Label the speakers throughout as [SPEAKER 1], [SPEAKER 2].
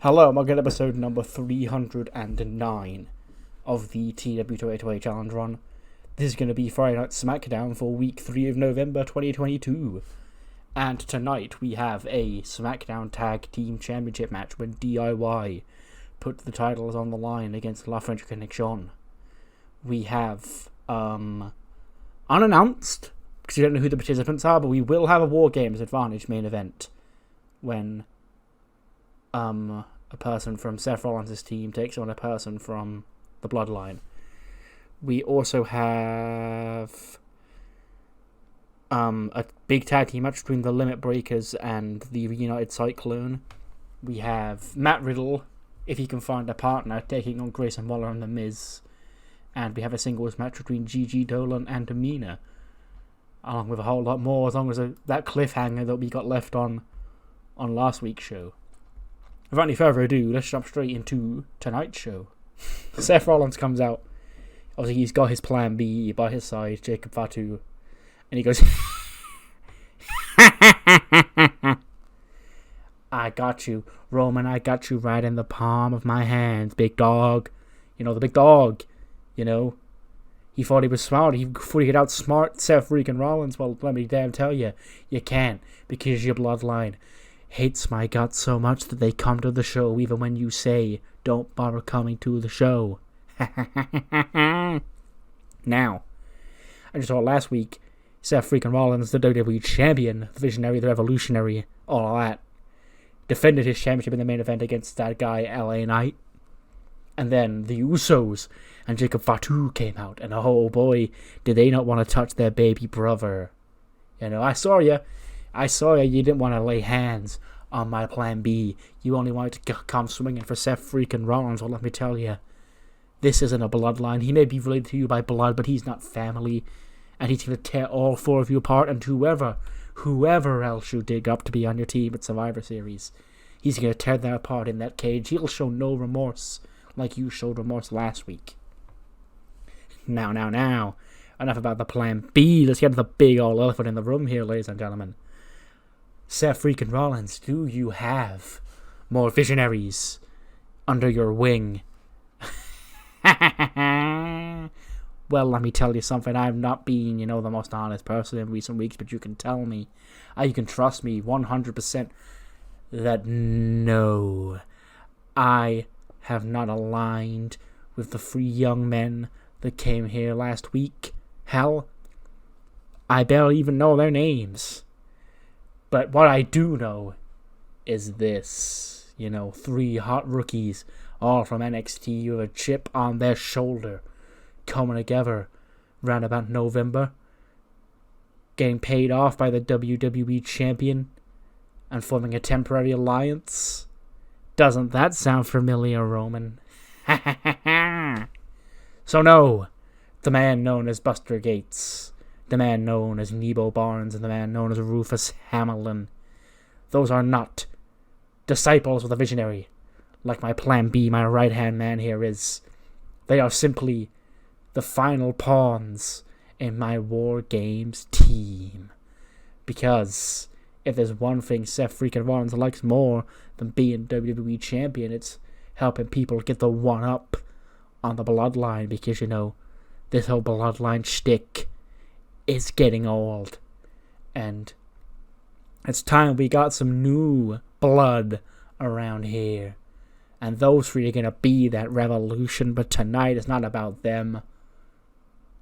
[SPEAKER 1] Hello, welcome to episode number 309 of the TEW 28 Challenge Run. This is going to be Friday Night SmackDown for week 3 of November 2022. And tonight we have a SmackDown Tag Team Championship match when DIY put the titles on the line against La French Connection. We have, unannounced, because we don't know who the participants are, but we will have a War Games Advantage main event when a person from Seth Rollins' team takes on a person from the Bloodline. We also have a big tag team match between the Limit Breakers and the Reunited Cyclone. We have Matt Riddle, if he can find a partner, taking on Grayson Waller and The Miz. And we have a singles match between Gigi Dolan and Tamina, along with a whole lot more, as long as that cliffhanger that we got left on last week's show. Without any further ado, let's jump straight into tonight's show. Seth Rollins comes out. Obviously, he's got his plan B by his side, Jacob Fatu. And he goes, I got you, Roman, I got you right in the palm of my hands, big dog. You know, the big dog, you know. He thought he was smart. He thought he could outsmart Seth freaking Rollins. Well, let me damn tell you, you can't, because your bloodline hates my guts so much that they come to the show even when you say, don't bother coming to the show. Now, I just saw last week, Seth freaking Rollins, the WWE Champion, the Visionary, the Revolutionary, all that, defended his championship in the main event against that guy, LA Knight. And then the Usos and Jacob Fatu came out, and oh boy, did they not want to touch their baby brother. You know, I saw you, you didn't want to lay hands on my plan B. You only wanted to come swinging for Seth freaking Rollins. Well, let me tell you, this isn't a bloodline. He may be related to you by blood, but he's not family. And he's going to tear all four of you apart, and whoever else you dig up to be on your team at Survivor Series, he's going to tear them apart in that cage. He'll show no remorse like you showed remorse last week. Now. Enough about the plan B. Let's get to the big old elephant in the room here, ladies and gentlemen. Seth freaking Rollins, do you have more visionaries under your wing? Well, let me tell you something. I've not been, the most honest person in recent weeks, but you can tell me, you can trust me 100% that no, I have not aligned with the 3 young men that came here last week. Hell, I barely even know their names. But what I do know is this, 3 hot rookies, all from NXT with a chip on their shoulder, coming together round about November, getting paid off by the WWE Champion, and forming a temporary alliance. Doesn't that sound familiar, Roman? So no, the man known as Buster Gates, the man known as Nebo Barnes, and the man known as Rufus Hamlin, those are not disciples of the Visionary, like my plan B, my right-hand man here is. They are simply the final pawns in my War Games team. Because if there's one thing Seth freaking Rollins likes more than being WWE Champion, it's helping people get the one-up on the Bloodline, because, this whole Bloodline shtick is getting old, and it's time we got some new blood around here, and those 3 are going to be that revolution. But tonight is not about them.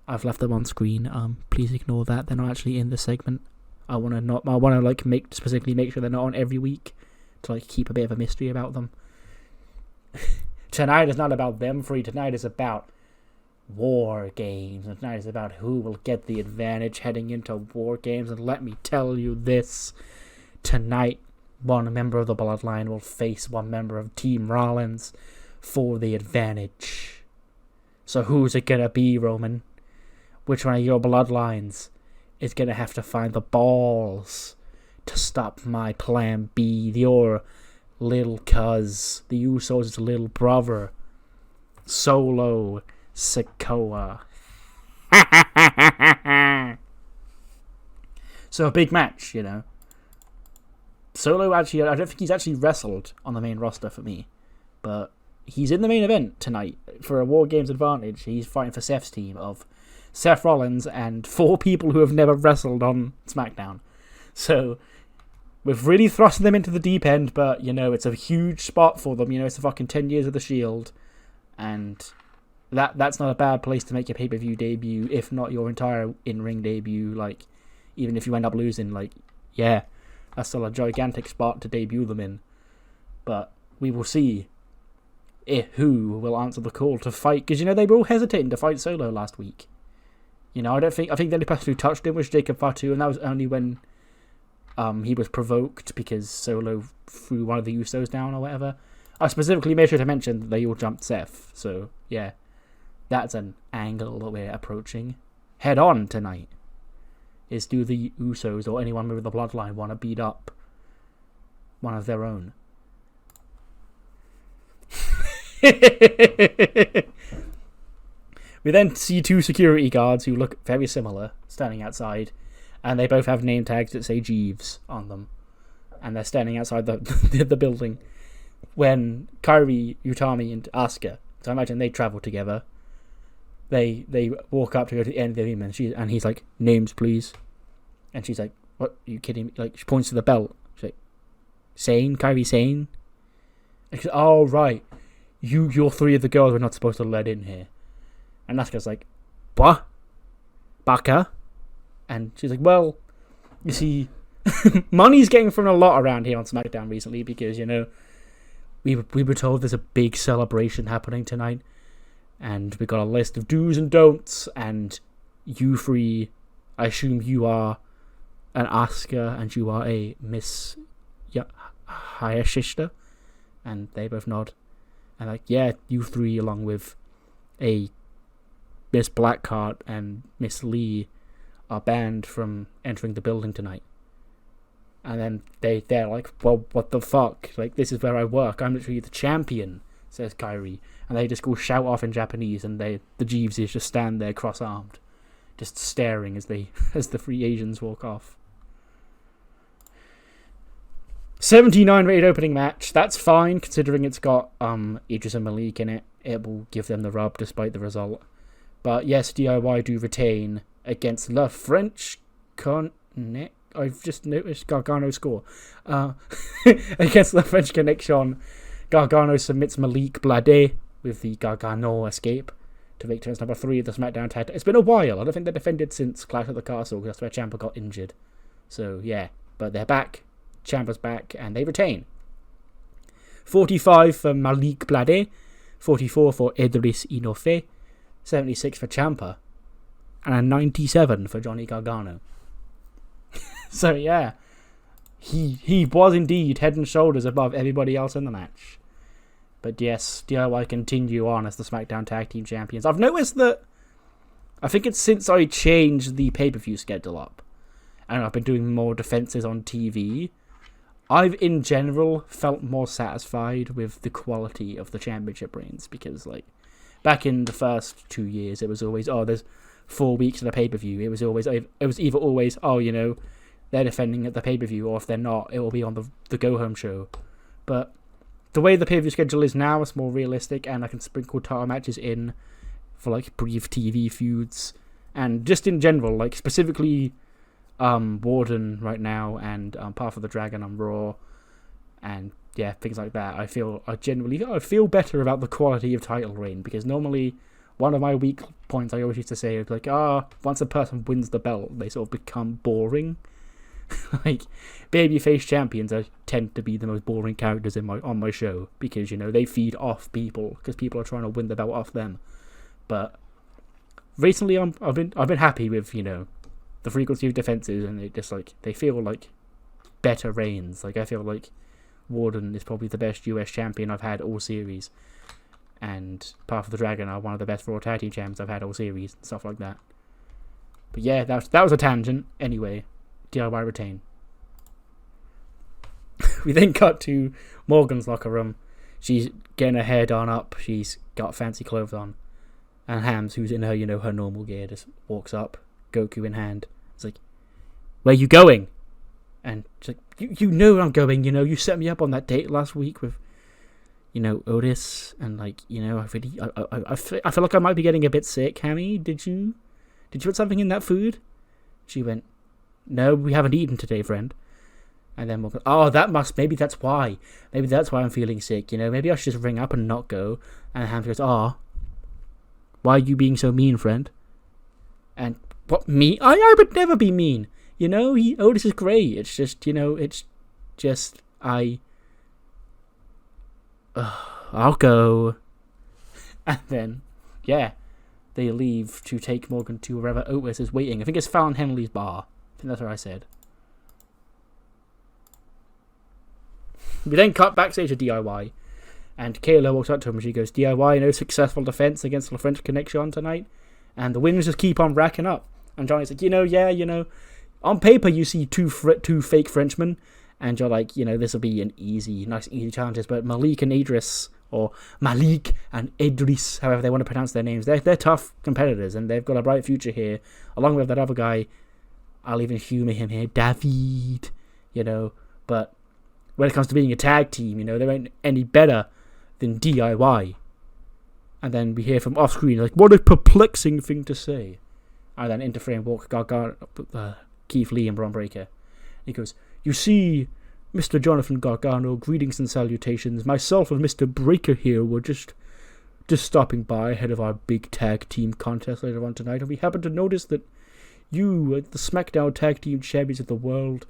[SPEAKER 1] I've left them on screen. Please ignore that. They're not actually in the segment. I want to specifically make sure they're not on every week to keep a bit of a mystery about them. Tonight is not about them 3. Tonight is about War Games. And tonight is about who will get the advantage heading into War Games. And let me tell you this. Tonight, one member of the Bloodline will face one member of Team Rollins for the advantage. So who's it gonna be, Roman? Which one of your Bloodlines is gonna have to find the balls to stop my plan B, your little cuz, the Usos' little brother, Solo Sikoa? So a big match, Solo actually, I don't think he's actually wrestled on the main roster for me, but he's in the main event tonight for a War Games advantage. He's fighting for Seth's team of Seth Rollins and 4 people who have never wrestled on SmackDown. So we've really thrust them into the deep end, but, it's a huge spot for them. It's the fucking 10 years of the Shield, and that's not a bad place to make your pay-per-view debut, if not your entire in-ring debut. Like, even if you end up losing, that's still a gigantic spot to debut them in. But we will see who will answer the call to fight, because, they were all hesitating to fight Solo last week. I think the only person who touched him was Jacob Fatu, and that was only when he was provoked because Solo threw one of the Usos down or whatever. I specifically made sure to mention that they all jumped Seth, so yeah, that's an angle that we're approaching head on tonight. Is do the Usos or anyone with the bloodline want to beat up one of their own? We then see 2 security guards who look very similar standing outside, and they both have name tags that say Jeeves on them, and they're standing outside the building when Kairi, Utami, and Asuka, so I imagine they travel together, they walk up to go to the end of the room, and he's like, names please, and she's like, what, are you kidding me? Like, she points to the belt, she's like, Sane, Kairi Sane, and she's like, oh right, you're 3 of the girls we're not supposed to let in here. And Asuka's like, what? Baka? And she's like, well, you see, money's getting thrown a lot around here on SmackDown recently because, we were told there's a big celebration happening tonight, and we got a list of do's and don'ts, and you 3, I assume you are an Asuka, and you are a Miss Hayashishita, and they both nod, and like, yeah, you 3 along with a Miss Blackheart and Miss Lee are banned from entering the building tonight. And then they're like, well, what the fuck? Like, this is where I work. I'm literally the champion, says Kairi. And they just go shout off in Japanese, and the Jeeveses just stand there cross-armed, just staring as the 3 Asians walk off. 79 rated opening match. That's fine, considering it's got Idris and Malik in it. It will give them the rub despite the result. But yes, DIY do retain against La French Connect. I've just noticed Gargano score. Against La French Connection, Gargano submits Malik Blade with the Gargano escape to make turns number 3 of the SmackDown tag. It's been a while. I don't think they've defended cisince Clash at the Castle, because that's where Ciampa got injured. So yeah, but they're back. Ciampa's back, and they retain. 45 for Malik Blade, 44 for Idris Inoue, 76 for Ciampa, and a 97 for Johnny Gargano. So yeah, he was indeed head and shoulders above everybody else in the match. But yes, DIY continue on as the SmackDown Tag Team Champions. I've noticed that, I think it's since I changed the pay-per-view schedule up, and I've been doing more defenses on TV, I've in general felt more satisfied with the quality of the championship reigns, because like, back in the first 2 years, it was always, there's 4 weeks of the pay-per-view. It was either always, they're defending at the pay-per-view, or if they're not, it will be on the go-home show. But the way the pay-per-view schedule is now, it's more realistic, and I can sprinkle title matches in for like brief TV feuds, and just in general, like specifically Warden right now, and Path of the Dragon on Raw, and yeah, things like that. I feel better about the quality of title reign, because normally one of my weak points I always used to say is like, once a person wins the belt, they sort of become boring. Like, babyface champions tend to be the most boring characters on my show, because they feed off people, because people are trying to win the belt off them. But recently, I've been happy with the frequency of defenses, and it just like they feel like better reigns. Like, I feel like Warden is probably the best US champion I've had all series, and Path of the Dragon are one of the best Raw Tag Team champions I've had all series, and stuff like that. But yeah, that was a tangent. Anyway, DIY retain. We then cut to Morgan's locker room. She's getting her hair done up. She's got fancy clothes on. And Hams, who's in her, her normal gear, just walks up, Goku in hand. It's like, where you going? And she's like, you know I'm going, you set me up on that date last week with, Otis, and like, I feel like I might be getting a bit sick, Hammy. Did you put something in that food? She went, no, we haven't eaten today, friend. And then we'll go, maybe that's why I'm feeling sick, maybe I should just ring up and not go. And Hammy goes, why are you being so mean, friend? And what, me? I would never be mean. Otis is great. It's just, I'll go. And then, they leave to take Morgan to wherever Otis is waiting. I think it's Fallon Henley's bar. I think that's what I said. We then cut backstage to DIY. And Kayla walks up to him and she goes, DIY, no successful defense against the French Connection tonight. And the wins just keep on racking up. And Johnny's like, on paper you see two fake Frenchmen. And you're like, this will be nice easy challenges. But Malik and Idris, or Malik and Idris, however they want to pronounce their names, they're tough competitors. And they've got a bright future here. Along with that other guy, I'll even humour him here, David, But when it comes to being a tag team, they ain't any better than DIY. And then we hear from off screen, like, what a perplexing thing to say. And then into frame walk Keith Lee and Braun Breaker. He goes, you see, Mr. Jonathan Gargano, greetings and salutations. Myself and Mr. Breaker here were just stopping by ahead of our big tag team contest later on tonight, and we happened to notice that you, the SmackDown Tag Team Champions of the world,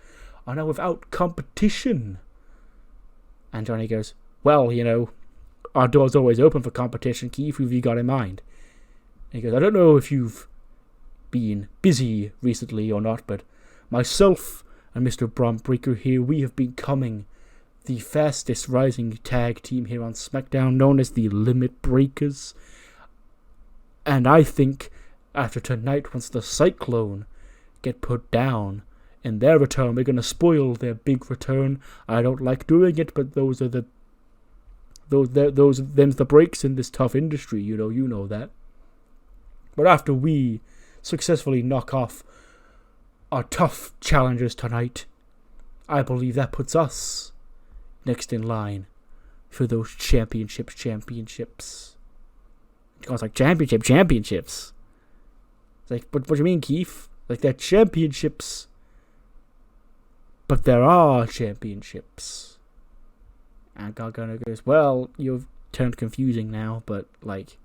[SPEAKER 1] are now without competition. And Johnny goes, well, our door's always open for competition, Keith. Who have you got in mind? And he goes, I don't know if you've been busy recently or not, but myself and Mr. Braun Breaker here, we have been becoming the fastest rising tag team here on SmackDown, known as the Limit Breakers. And I think after tonight, once the Cyclone get put down in their return, we're going to spoil their big return. I don't like doing it, but them's the breaks in this tough industry, you know that. But after we successfully knock off our tough challengers tonight, I believe that puts us next in line for those championships. It's like championships. It's like, but what do you mean, Keith? Like, they're championships, but there are championships. And Gargano goes, well, you've turned confusing now, but, like,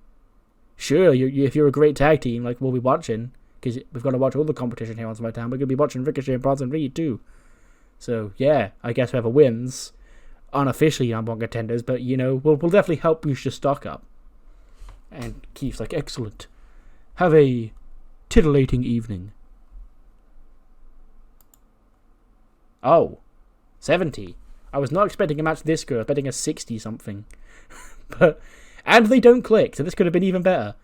[SPEAKER 1] sure, if you're a great tag team, like, we'll be watching, because we've got to watch all the competition here on SmackDown. We're going to be watching Ricochet and Bronson Reed, too. So, yeah, I guess whoever wins, unofficially number one contenders, but, we'll definitely help boost your stock up. And Keith's like, excellent. Have a titillating evening. Oh, 70. I was not expecting a match this good. I was betting a 60-something. And they don't click, so this could have been even better.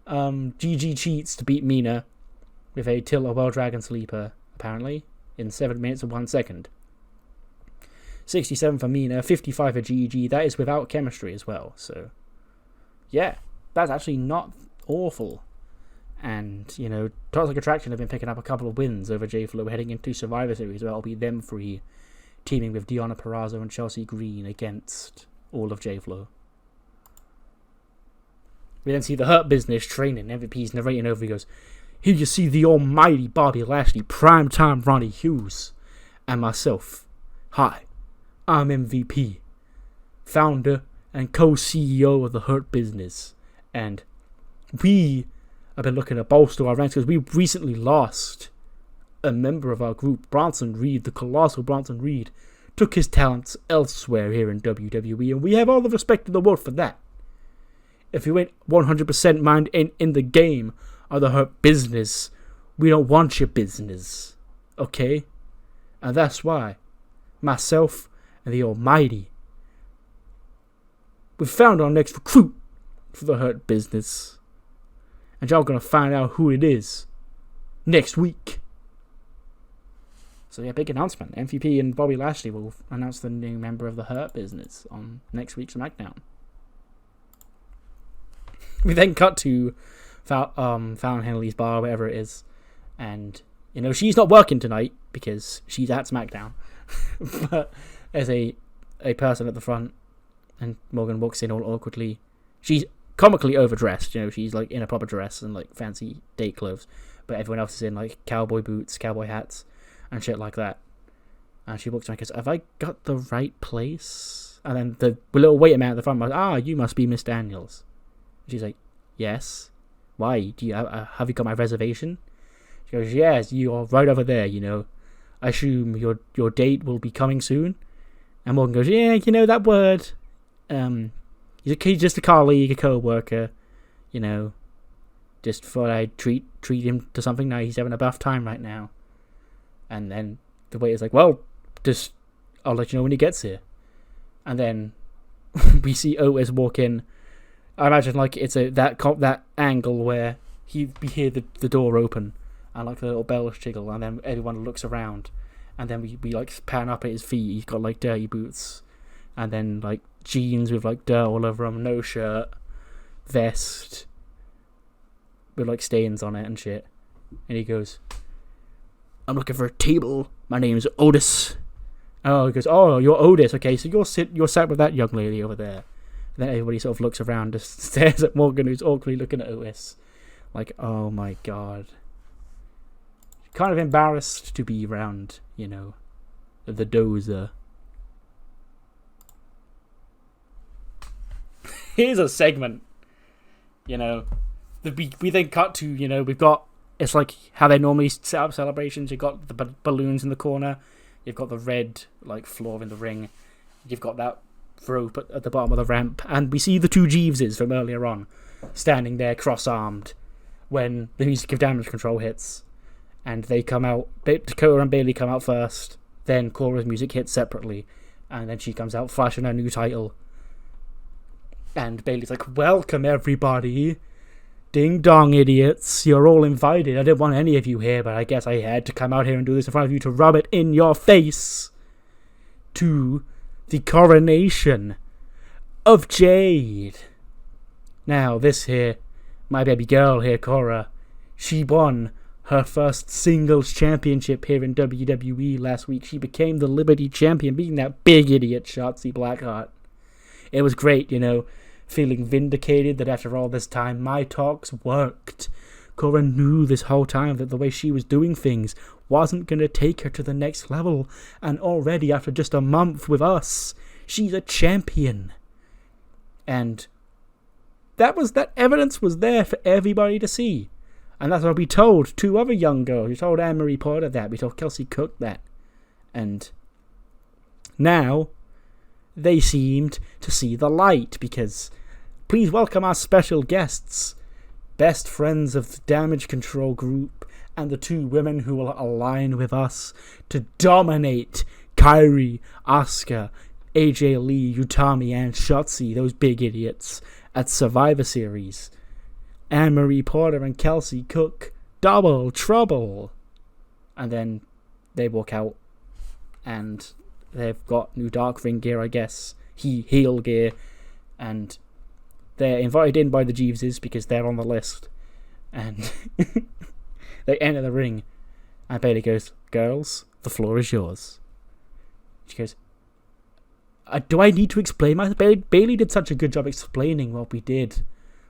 [SPEAKER 1] GG cheats to beat Mina with a Till Well Dragon Sleeper, apparently, in 7 minutes and 1 second. 67 for Mina, 55 for GG. That is without chemistry as well, so yeah, that's actually not awful. And, Toxic Attraction have been picking up a couple of wins over J-Flow heading into Survivor Series, where it'll be them three teaming with Deonna Purrazzo and Chelsea Green against all of J-Flow. We then see the Hurt Business training. MVP's narrating over. He goes, here you see the almighty Bobby Lashley, primetime Ronnie Hughes, and myself. Hi, I'm MVP, founder and co-CEO of the Hurt Business, and we have been looking to bolster our ranks because we recently lost a member of our group, Bronson Reed, the colossal Bronson Reed, took his talents elsewhere here in WWE, and we have all the respect in the world for that. If you ain't 100% mind in the game of the Hurt Business, we don't want your business, okay? And that's why myself and the almighty, we found our next recruit for the Hurt Business. And y'all gonna find out who it is next week. So yeah, big announcement. MVP and Bobby Lashley will announce the new member of the Hurt Business on next week's SmackDown. We then cut to Fallon Henley's bar, whatever it is. And, she's not working tonight. because she's at SmackDown. But as a person at the front, and Morgan walks in all awkwardly. She's comically overdressed, she's like in a proper dress and like fancy date clothes, but everyone else is in like cowboy boots, cowboy hats, and shit like that. And she walks around and goes, "Have I got the right place?" And then the little waiter man at the front goes, "You must be Miss Daniels." She's like, "Yes. Why? Do you have you got my reservation?" She goes, "Yes, you are right over there, I assume your date will be coming soon." And Morgan goes, "Yeah, that word. He's just a colleague, a co-worker, just thought I'd treat him to something nice. He's having a rough time right now." And then the waiter's like, "Well, I'll let you know when he gets here." And then we see Otis walk in. I imagine like it's that angle where we hear the door open and like the little bells jiggle, and then everyone looks around, and then we like pan up at his feet. He's got like dirty boots, and then like jeans with like dirt all over him, no shirt, vest with like stains on it and shit. And he goes, "I'm looking for a table. My name's Otis." Oh, he goes, "Oh, you're Otis. Okay, so you're sat with that young lady over there." And then everybody sort of looks around, just stares at Morgan, who's awkwardly looking at Otis. Like, oh my god. Kind of embarrassed to be around, the dozer. Here's a segment, we then cut to, we've got, it's like how they normally set up celebrations. You've got the balloons in the corner, you've got the red, like, floor in the ring, you've got that rope at the bottom of the ramp, and we see the two Jeeveses from earlier on standing there cross-armed when the music of Damage Control hits, and they come out. Dakota and Bayley come out first, then Cora's music hits separately, and then she comes out flashing her new title, and Bayley's like, "Welcome everybody, ding dong idiots, you're all invited. I didn't want any of you here, but I guess I had to come out here and do this in front of you to rub it in your face, to the coronation of Jade." Now, this here, my baby girl here, Cora, she won her first singles championship here in WWE last week. She became the Liberty Champion, beating that big idiot Shotzi Blackheart. It was great, feeling vindicated that after all this time, my talks worked. Cora knew this whole time that the way she was doing things wasn't going to take her to the next level, and already after just a month with us, she's a champion. And that evidence was there for everybody to see. And that's what we told two other young girls. We told Anne-Marie Porter that. We told Kelsey Cook that. And now they seemed to see the light, because please welcome our special guests, best friends of the Damage Control group, and the two women who will align with us to dominate Kairi, Asuka, AJ Lee, Utami, and Shotzi, those big idiots, at Survivor Series. Anne-Marie Porter and Kelsey Cook, double trouble. And then they walk out, and they've got new Dark Ring gear, I guess, heel gear, and they're invited in by the Jeeveses because they're on the list. And they enter the ring, and Bayley goes, "Girls, the floor is yours." She goes, "Do I need to explain myself?" Bayley did such a good job explaining what we did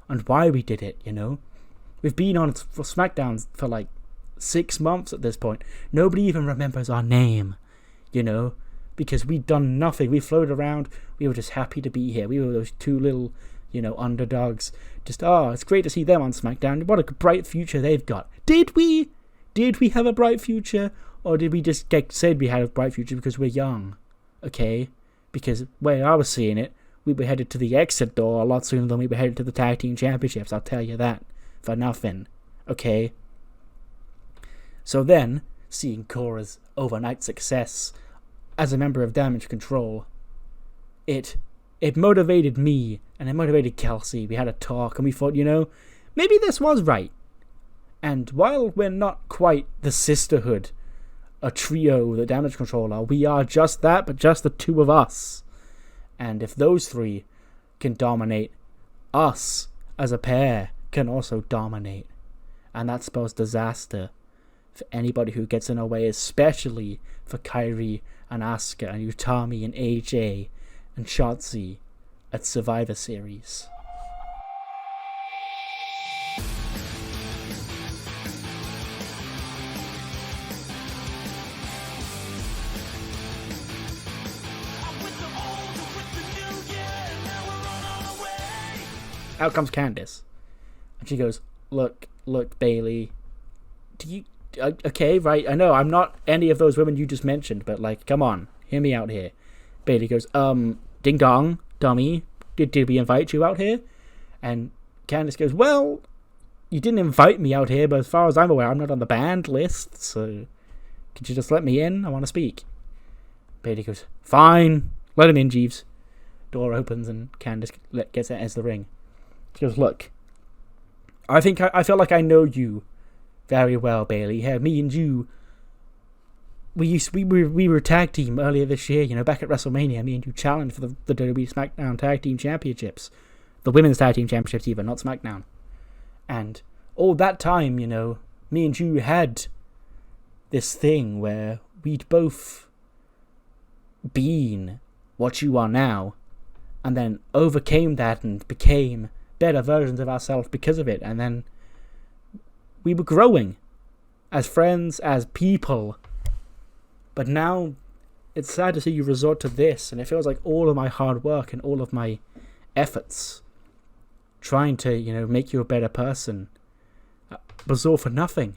[SPEAKER 1] and why we did it, We've been on for SmackDown for like 6 months at this point. Nobody even remembers our name, because we'd done nothing. We floated around. We were just happy to be here. We were those two little, underdogs. Just, it's great to see them on SmackDown. What a bright future they've got. Did we? Did we have a bright future? Or did we just said we had a bright future because we're young? Okay? Because where I was seeing it, we were headed to the exit door a lot sooner than we were headed to the Tag Team Championships. I'll tell you that. For nothing. Okay? So then, seeing Cora's overnight success as a member of Damage Control, it motivated me, and it motivated Kelsey. We had a talk, and we thought, maybe this was right. And while we're not quite the sisterhood, a trio, the Damage Control are, we are just that, but just the two of us. And if those three can dominate, us as a pair can also dominate. And that spells disaster for anybody who gets in our way, especially for Kairi and Asuka and Utami and AJ and Shotzi at Survivor Series. Out comes Candice, and she goes, look, Bayley, do you, okay, right, I know, I'm not any of those women you just mentioned, but, like, come on, hear me out here. Bayley goes, ding dong, dummy, did we invite you out here? And Candice goes, well, you didn't invite me out here, but as far as I'm aware, I'm not on the banned list, so could you just let me in? I want to speak. Bayley goes, fine, let him in, Jeeves. Door opens, and Candice gets into the ring. She goes, look, I feel like I know you very well, Bayley. Yeah, me and you, we were a tag team earlier this year, you know, back at WrestleMania. Me and you challenged for the WWE SmackDown Tag Team Championships. The Women's Tag Team Championships even, not SmackDown. And all that time, you know, me and you had this thing where we'd both been what you are now, and then overcame that and became better versions of ourselves because of it, and then we were growing as friends, as people. But now it's sad to see you resort to this, and it feels like all of my hard work and all of my efforts trying to, you know, make you a better person was all for nothing.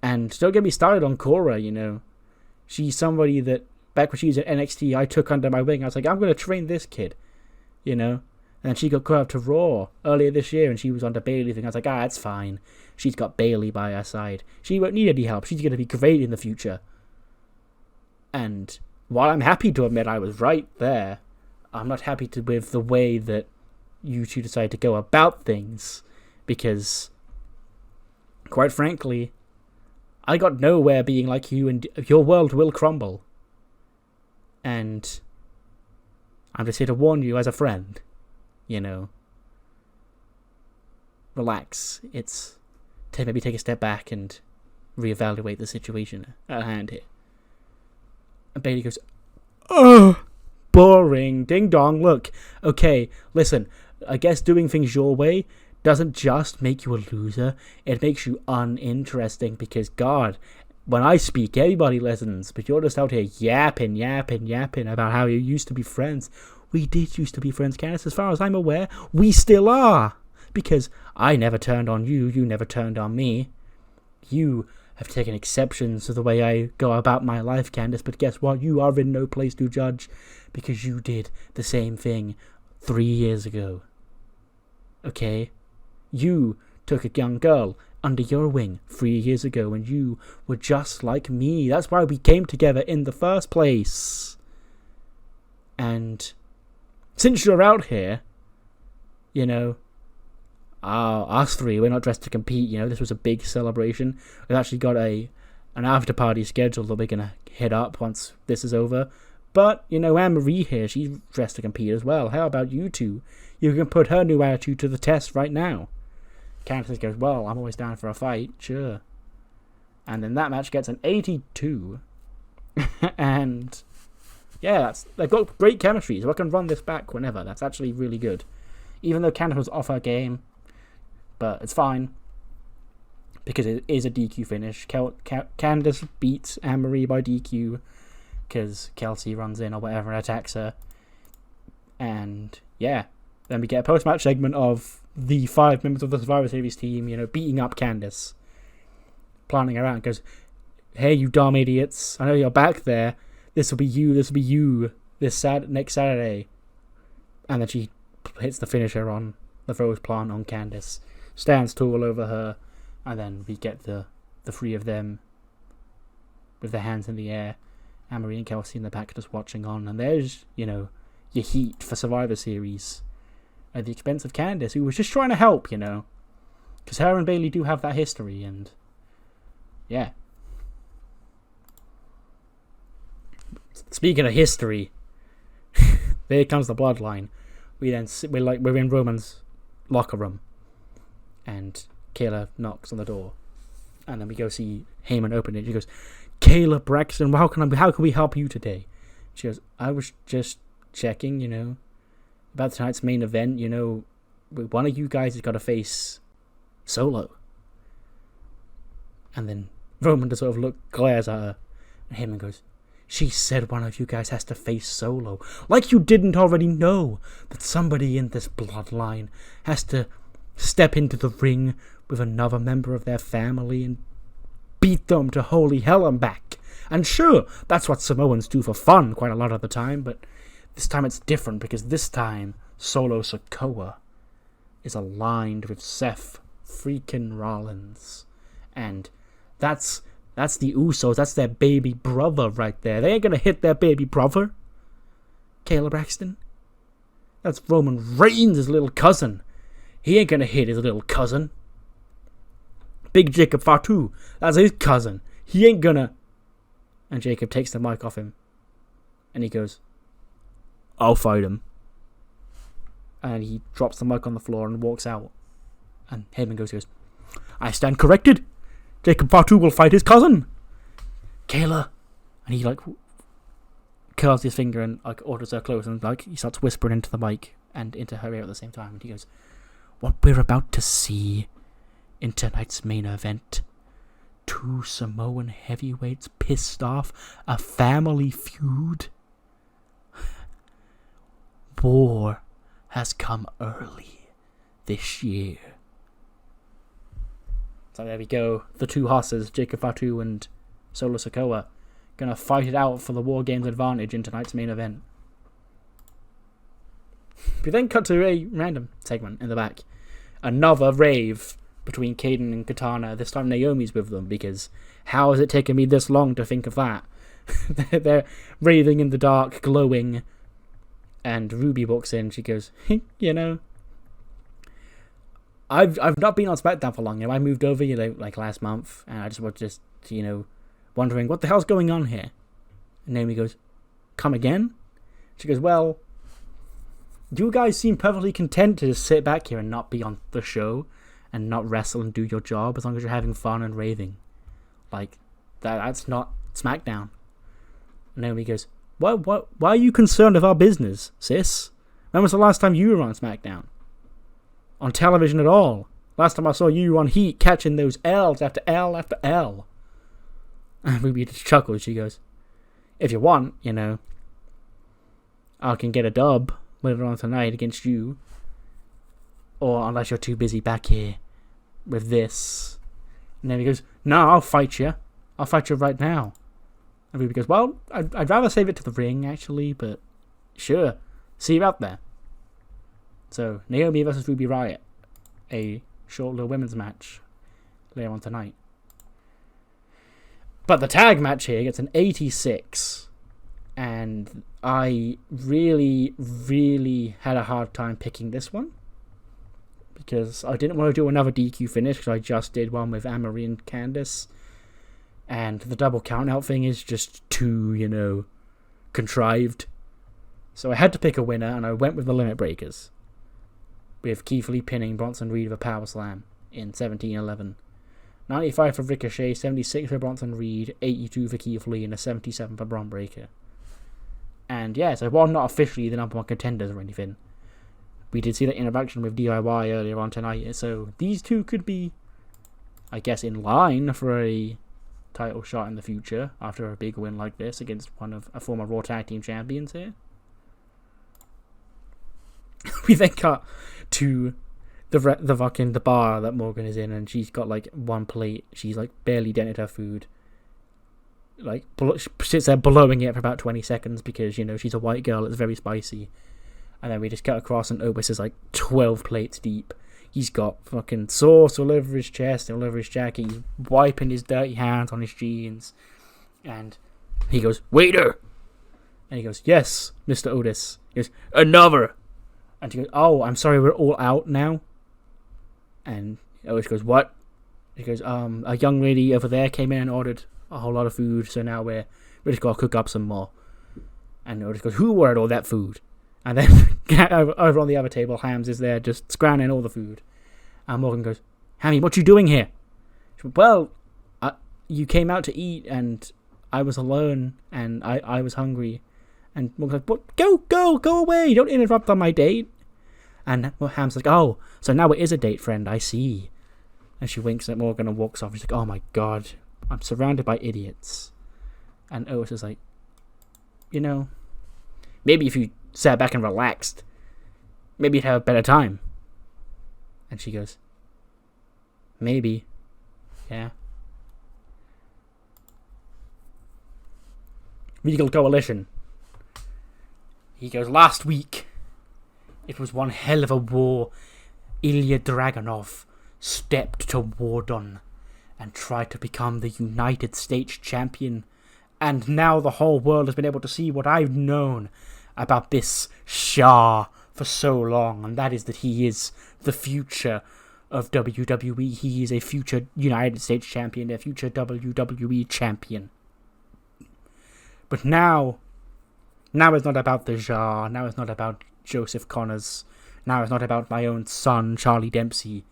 [SPEAKER 1] And don't get me started on Cora, you know. She's somebody that, back when she was at NXT, I took under my wing. I was like, I'm going to train this kid, you know. And she got called up to Raw earlier this year, and she was on the Bayley thing. I was like, that's fine. She's got Bayley by her side. She won't need any help. She's going to be great in the future. And while I'm happy to admit I was right there, I'm not happy with the way that you two decide to go about things. Because, quite frankly, I got nowhere being like you, and your world will crumble. And I'm just here to warn you as a friend. You know, relax. Maybe take a step back and reevaluate the situation at hand here. And Bayley goes, oh, boring, ding dong. Look, okay, listen, I guess doing things your way doesn't just make you a loser, it makes you uninteresting, because God, when I speak, everybody listens, but you're just out here yapping about how you used to be friends. We did used to be friends, Candice. As far as I'm aware, we still are. Because I never turned on you, you never turned on me. You have taken exceptions to the way I go about my life, Candice, but guess what? You are in no place to judge, because you did the same thing 3 years ago. Okay? You took a young girl under your wing 3 years ago, and you were just like me. That's why we came together in the first place. And since you're out here, you know, us three, we're not dressed to compete, you know, this was a big celebration. We've actually got an after party scheduled that we're going to hit up once this is over. But, you know, Anne-Marie here, she's dressed to compete as well. How about you two? You can put her new attitude to the test right now. Candice goes, well, I'm always down for a fight, sure. And then that match gets an 82. And yeah, they've got great chemistry, so I can run this back whenever. That's actually really good. Even though Candice was off her game, but it's fine, because it is a DQ finish. Candice beats Anne-Marie by DQ, because Kelsey runs in or whatever and attacks her. And yeah, then we get a post-match segment of the 5 members of the Survivor Series team, you know, beating up Candice, planning her out. Goes, hey, you dumb idiots, I know you're back there. This will be you next Saturday. And then she hits the finisher on the Rose Plant on Candice, stands tall over her, and then we get the three of them with their hands in the air. Anne-Marie and Kelsey in the back just watching on, and there's, you know, your heat for Survivor Series at the expense of Candice, who was just trying to help, you know, because her and Bayley do have that history, and yeah. Speaking of history, there comes the bloodline. We're in Roman's locker room, and Kayla knocks on the door, And then we go see Heyman open it. She goes, Kayla Braxton, how can we help you today? She goes, I was just checking, about tonight's main event. One of you guys has got to face Solo. And then Roman just sort of glares at her. And Heyman goes, she said one of you guys has to face Solo. Like you didn't already know that somebody in this bloodline has to step into the ring with another member of their family and beat them to holy hell and back. And sure, that's what Samoans do for fun quite a lot of the time, but this time it's different because this time Solo Sikoa is aligned with Seth freaking Rollins. And that's the Usos. That's their baby brother right there. They ain't gonna hit their baby brother, Kayla Braxton. That's Roman Reigns' little cousin. He ain't gonna hit his little cousin. Big Jacob Fatu. That's his cousin. He ain't gonna... And Jacob takes the mic off him. And he goes, I'll fight him. And he drops the mic on the floor and walks out. And Heyman goes, I stand corrected. Jacob Fatu will fight his cousin, Kayla. And he curls his finger and orders her close, and he starts whispering into the mic and into her ear at the same time. And he goes, what we're about to see in tonight's main event, 2 Samoan heavyweights pissed off a family feud. War has come early this year. So there we go. The 2 horses, Jacob Fatu and Solo Sikoa, gonna fight it out for the War Games advantage in tonight's main event. We then cut to a random segment in the back. Another rave between Kaden and Katana. This time Naomi's with them, because how has it taken me this long to think of that? They're raving in the dark, glowing, and Ruby walks in. She goes, I've not been on SmackDown for long. I moved over, last month, and I just was wondering what the hell's going on here. And Naomi goes, come again? She goes, well, you guys seem perfectly content to just sit back here and not be on the show and not wrestle and do your job as long as you're having fun and raving. That's not SmackDown. And Naomi goes, why are you concerned with our business, sis? When was the last time you were on SmackDown? On television at all? Last time I saw you on Heat catching those L's after L after L. And Ruby just chuckles. She goes, if you want, I can get a dub later on tonight against you. Or unless you're too busy back here with this. And then he goes, no, I'll fight you. I'll fight you right now. And Ruby goes, well, I'd rather save it to the ring, actually, but sure. See you out there. So, Naomi versus Ruby Riott. A short little women's match later on tonight. But the tag match here gets an 86. And I really, really had a hard time picking this one. Because I didn't want to do another DQ finish, because I just did one with Anne-Marie and Candice. And the double count-out thing is just too, contrived. So I had to pick a winner, and I went with the Limit Breakers. With Keith Lee pinning Bronson Reed with a power slam in 17-11. 95 for Ricochet, 76 for Bronson Reed, 82 for Keith Lee, and a 77 for Bron Breakker. And yeah, so while not officially the number 1 contenders or anything, we did see that interaction with DIY earlier on tonight, so these two could be, I guess, in line for a title shot in the future after a big win like this against a former Raw Tag Team Champions here. We then cut to the bar that Morgan is in, and she's got 1 plate. She's barely dented her food. She sits there blowing it for about 20 seconds because she's a white girl. It's very spicy. And then we just cut across, and Otis is 12 plates deep. He's got fucking sauce all over his chest and all over his jacket. He's wiping his dirty hands on his jeans. And he goes, waiter! And he goes, yes, Mr. Otis. He goes, another! And she goes, oh, I'm sorry, we're all out now. And Otis goes, what? He goes, a young lady over there came in and ordered a whole lot of food, so now we're just going to cook up some more. And Otis goes, who ordered all that food? And then over on the other table, Hams is there just scrounging all the food. And Morgan goes, Hammy, what you doing here? She goes, well, you came out to eat and I was alone and I was hungry. And Morgan's like, but go away. Don't interrupt on my date. And Ham's like, oh, so now it is a date, friend. I see. And she winks at Morgan and walks off. She's like, oh my God, I'm surrounded by idiots. And Otis is like, maybe if you sat back and relaxed, maybe you'd have a better time. And she goes, maybe. Yeah. Regal Coalition. He goes, last week, it was one hell of a war. Ilja Dragunov stepped toward Dunne and tried to become the United States champion. And now the whole world has been able to see what I've known about this Shah for so long. And that is that he is the future of WWE. He is a future United States champion, a future WWE champion. But now it's not about the Shah. Now it's not about Joseph Connors. Now it's not about my own son, Charlie Dempsey.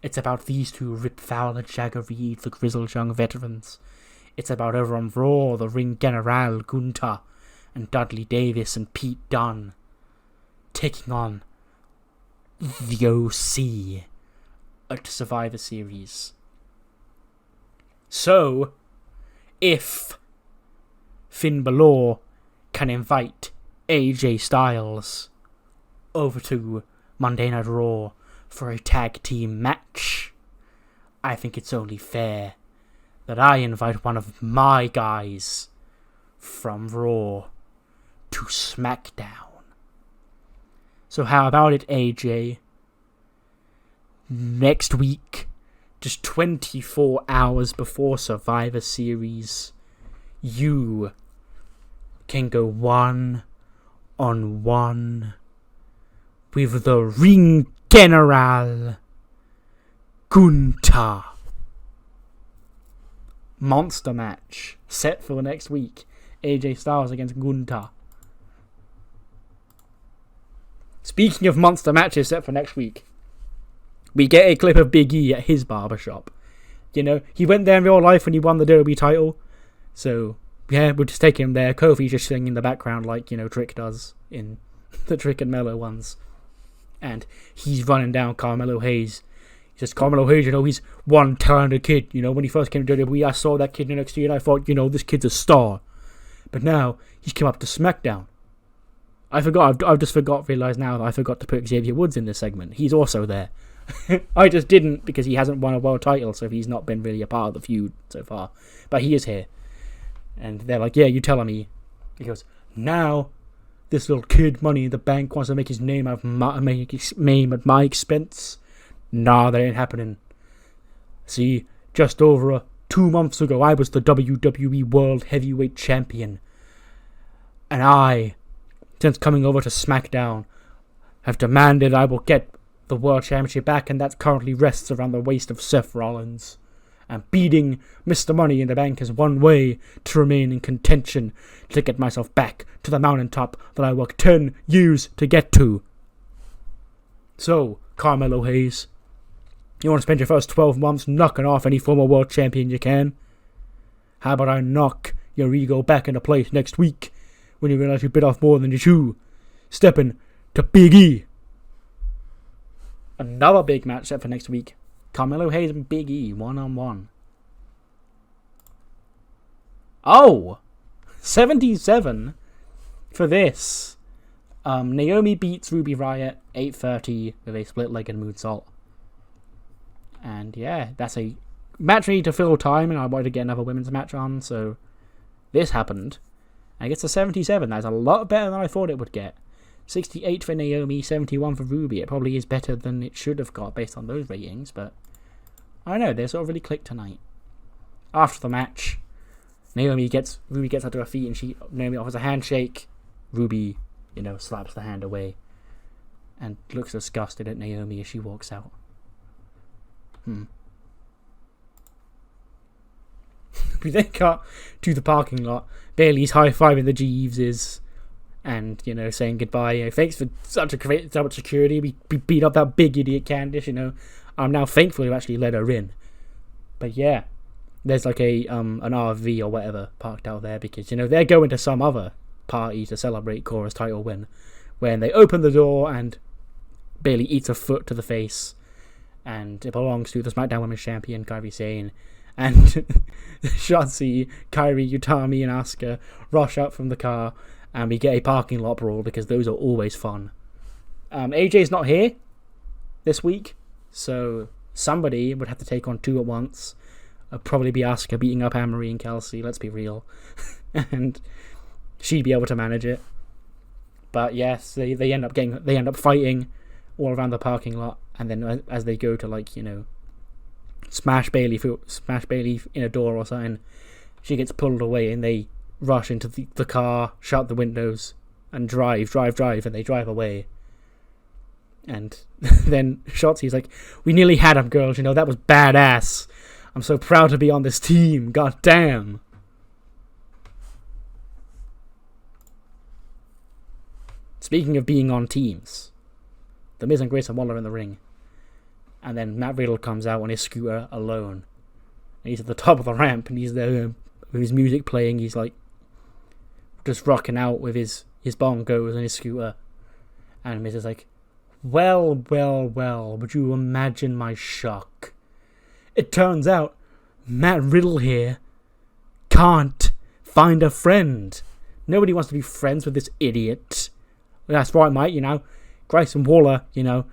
[SPEAKER 1] It's about these two, Rip Fowler, Jagger Reed, the grizzled young veterans. It's about over on Raw, the Ring General, Gunther, and Dudley Davis and Pete Dunne, taking on the OC at Survivor Series. So, if Finn Balor can invite AJ Styles over to Monday Night Raw for a tag team match, I think it's only fair that I invite one of my guys from Raw to SmackDown. So how about it, AJ? Next week, just 24 hours before Survivor Series, you can go 1-on-1 with the Ring General, Gunther. Monster match set for next week. AJ Styles against Gunther. Speaking of monster matches set for next week, we get a clip of Big E at his barbershop. He went there in real life when he won the WWE title. So, yeah, we'll just take him there. Kofi's just singing in the background like, Trick does in the Trick and Mello ones. And he's running down Carmelo Hayes. He says, Carmelo Hayes, he's one talented kid. When he first came to WWE, I saw that kid in NXT and I thought, this kid's a star. But now, he's come up to SmackDown. I've just realised now that I forgot to put Xavier Woods in this segment. He's also there. I just didn't because he hasn't won a world title, so he's not been really a part of the feud so far. But he is here. And they're like, yeah, you telling me. He goes, now, this little kid, Money in the Bank, wants to make his name at my expense. Nah, that ain't happening. See, just over 2 months ago, I was the WWE World Heavyweight Champion. And I, since coming over to SmackDown, have demanded I will get the World Championship back, and that currently rests around the waist of Seth Rollins. And beating Mr. Money in the Bank is one way to remain in contention, to get myself back to the mountaintop that I worked 10 years to get to. So, Carmelo Hayes, you want to spend your first 12 months knocking off any former world champion you can? How about I knock your ego back into place next week, when you realize you bit off more than you chew, stepping to Big E? Another big match set for next week. Carmelo Hayes and Big E, 1-on-1. Oh! 77 for this. Naomi beats Ruby Riott 8:30 with a split-legged moonsault. And yeah, that's a match we need to fill time, and I wanted to get another women's match on, so this happened. And it gets a 77. That's a lot better than I thought it would get. 68 for Naomi, 71 for Ruby. It probably is better than it should have got based on those ratings, but I don't know, they sort of really clicked tonight. After the match, Ruby gets up to her feet and Naomi offers a handshake. Ruby, slaps the hand away and looks disgusted at Naomi as she walks out. We then cut to the parking lot. Bailey's high-fiving the Jeeveses and, saying goodbye. Thanks for so much security. We beat up that big idiot Candice, I'm now thankful to actually let her in. But yeah, there's like an RV or whatever parked out there because, you know, they're going to some other party to celebrate Cora's title win. When they open the door and Bayley eats a foot to the face, and it belongs to the SmackDown Women's Champion, Kairi Sane. And Shotzi, Kairi, Utami, and Asuka rush out from the car, and we get a parking lot brawl because those are always fun. AJ's not here this week, so somebody would have to take on two at once. It'd probably be Asuka beating up Anne-Marie and Kelsey, let's be real. And she'd be able to manage it. But yes, they end up fighting all around the parking lot, and then as they go to, like, you know, smash Bayley in a door or something, she gets pulled away, and they rush into the car, shut the windows, and drive, and they drive away. And then Shotzi's like, "We nearly had him, girls, you know, that was badass. I'm so proud to be on this team, god damn." Speaking of being on teams, The Miz and Grayson Waller in the ring. And then Matt Riddle comes out on his scooter alone. And he's at the top of the ramp, and he's there with his music playing. He's like just rocking out with his bongos and his scooter. And Miz is like, well, would you imagine my shock? It turns out Matt Riddle here can't find a friend. Nobody wants to be friends with this idiot. That's right, mate, you know. Grayson Waller, you know,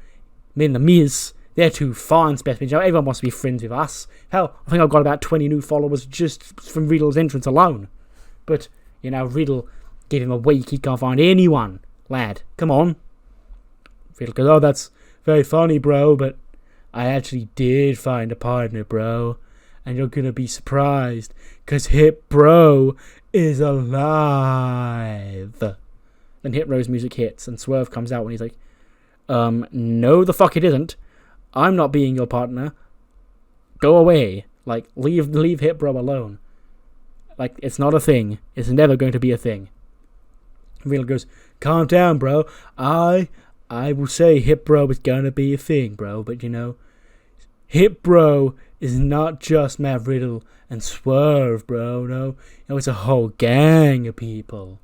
[SPEAKER 1] me and The Miz, they're two fine specimens. You know, everyone wants to be friends with us. Hell, I think I've got about 20 new followers just from Riddle's entrance alone. But, you know, Riddle, give him a week, he can't find anyone. Lad, come on. Riddle goes, "Oh, that's very funny, bro, but I actually did find a partner, bro. And you're gonna be surprised, because Hit Bro is alive." Then Hit Bro's music hits, and Swerve comes out, and he's like, no the fuck it isn't. I'm not being your partner. Go away. Like, leave Hit Bro alone. Like, it's not a thing. It's never going to be a thing. Riddle goes, "Calm down, bro. I will say Hit Bro is gonna be a thing, bro, but, you know, Hit Bro is not just Matt Riddle and Swerve, bro, no. You know, it's a whole gang of people."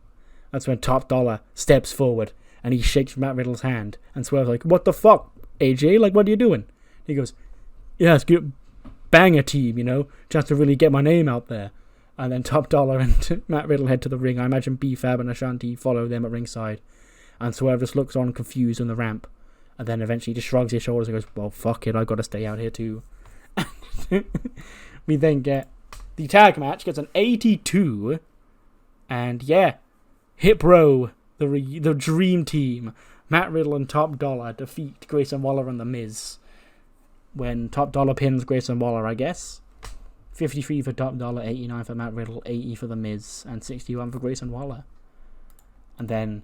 [SPEAKER 1] That's when Top Dollar steps forward, and he shakes Matt Riddle's hand, and Swerve's like, "What the fuck, AJ? Like, what are you doing?" He goes, "Yeah, it's good. Banger team, you know, just to really get my name out there." And then Top Dollar and Matt Riddle head to the ring. I imagine B-Fab and Ashanti follow them at ringside. And Swerve just looks on confused on the ramp. And then eventually just shrugs his shoulders and goes, "Well, fuck it, I've got to stay out here too." We then get the tag match, gets an 82. And yeah, Hit Bro, the dream team, Matt Riddle and Top Dollar defeat Grayson Waller and The Miz. When Top Dollar pins Grayson Waller, I guess. 53 for Top Dollar, 89 for Matt Riddle, 80 for The Miz, and 61 for Grayson Waller. And then,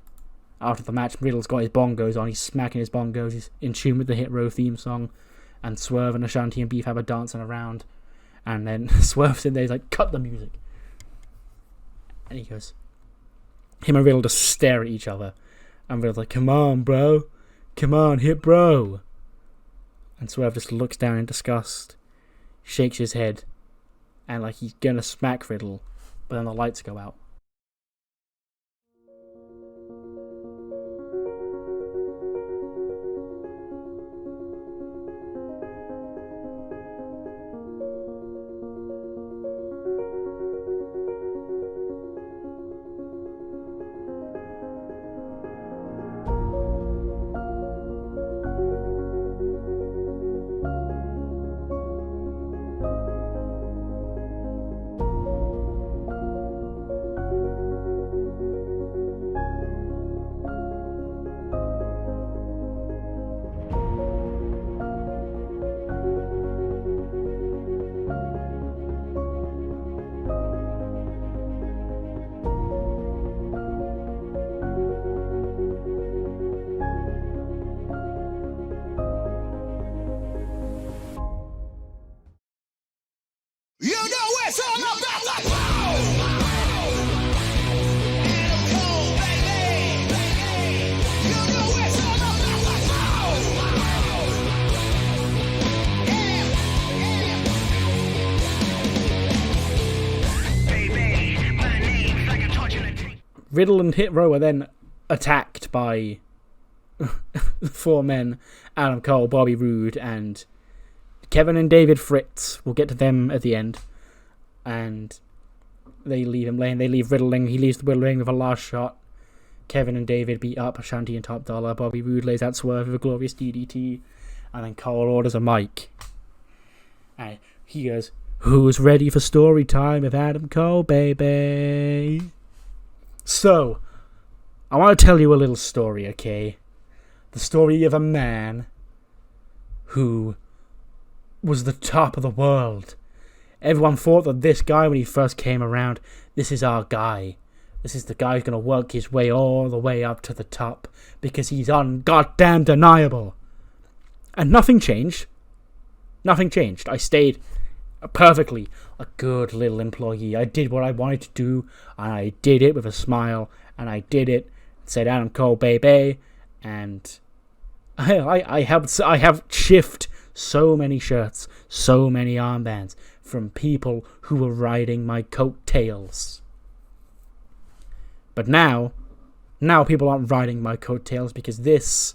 [SPEAKER 1] after the match, Riddle's got his bongos on, he's smacking his bongos, he's in tune with the Hit Row theme song, and Swerve and Ashanti and B-Fab are dancing around. And then Swerve's in there, he's like, "Cut the music." And he goes, him and Riddle just stare at each other. And Riddle's like, "Come on, bro. Come on, Hit Bro." And Swerve just looks down in disgust, shakes his head, and like he's gonna smack Riddle, but then the lights go out. Riddle and Hit Row are then attacked by the 4 men, Adam Cole, Bobby Roode, and Kevin and David Fritz. We'll get to them at the end. And they leave him laying. They leave Riddle laying. He leaves the Riddle laying with a last shot. Kevin and David beat up Shanky and Top Dollar. Bobby Roode lays out Swerve with a glorious DDT. And then Cole orders a mic. And he goes, "Who's ready for story time with Adam Cole, baby?" So, I want to tell you a little story, okay? The story of a man who was the top of the world. Everyone thought that this guy, when he first came around, this is our guy. This is the guy who's going to work his way all the way up to the top because he's un-goddamn deniable. And nothing changed. Nothing changed. I stayed perfectly a good little employee. I did what I wanted to do, and I did it with a smile, and I did it. Said Adam Cole, baby, and I have shift so many shirts, so many armbands from people who were riding my coattails. But now people aren't riding my coattails because this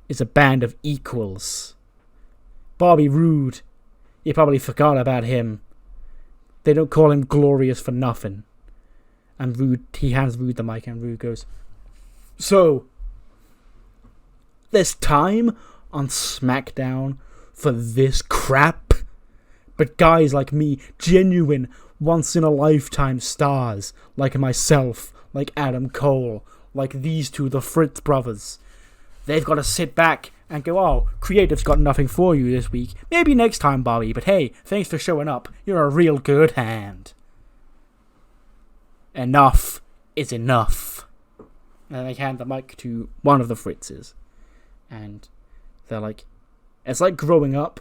[SPEAKER 1] is a band of equals. Bobby Roode, you probably forgot about him. They don't call him Glorious for nothing. And Roode, he hands Roode the mic, and Roode goes, "So, there's time on SmackDown for this crap? But guys like me, genuine, once-in-a-lifetime stars, like myself, like Adam Cole, like these two, the Fritz brothers, they've got to sit back and go, oh, creative's got nothing for you this week. Maybe next time, Bobby, but hey, thanks for showing up. You're a real good hand. Enough is enough." And they hand the mic to one of the Fritzes. And they're like, it's like growing up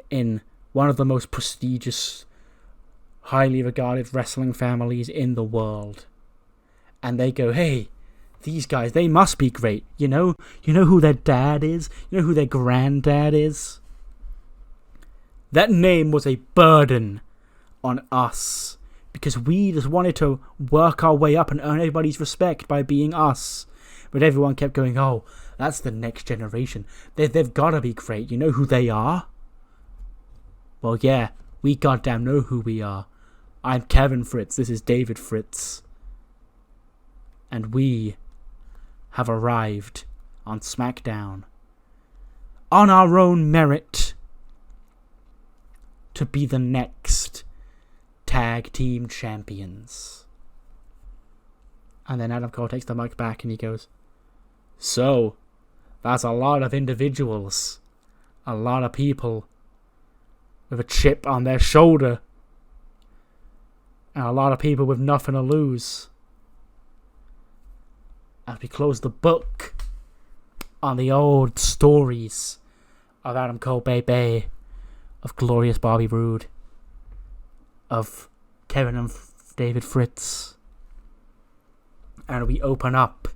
[SPEAKER 1] in one of the most prestigious, highly regarded wrestling families in the world. And they go, hey, these guys, they must be great. You know who their dad is? You know who their granddad is? That name was a burden on us. Because we just wanted to work our way up and earn everybody's respect by being us. But everyone kept going, oh, that's the next generation. They've got to be great. You know who they are? Well, yeah, we goddamn know who we are. I'm Kevin Fritz. This is David Fritz. And we have arrived on SmackDown on our own merit to be the next tag team champions. And then Adam Cole takes the mic back and he goes, so, that's a lot of individuals. A lot of people with a chip on their shoulder. And a lot of people with nothing to lose. As we close the book on the old stories of Adam Cole, baby, of glorious Bobby Roode, of Kevin and David Fritz. And we open up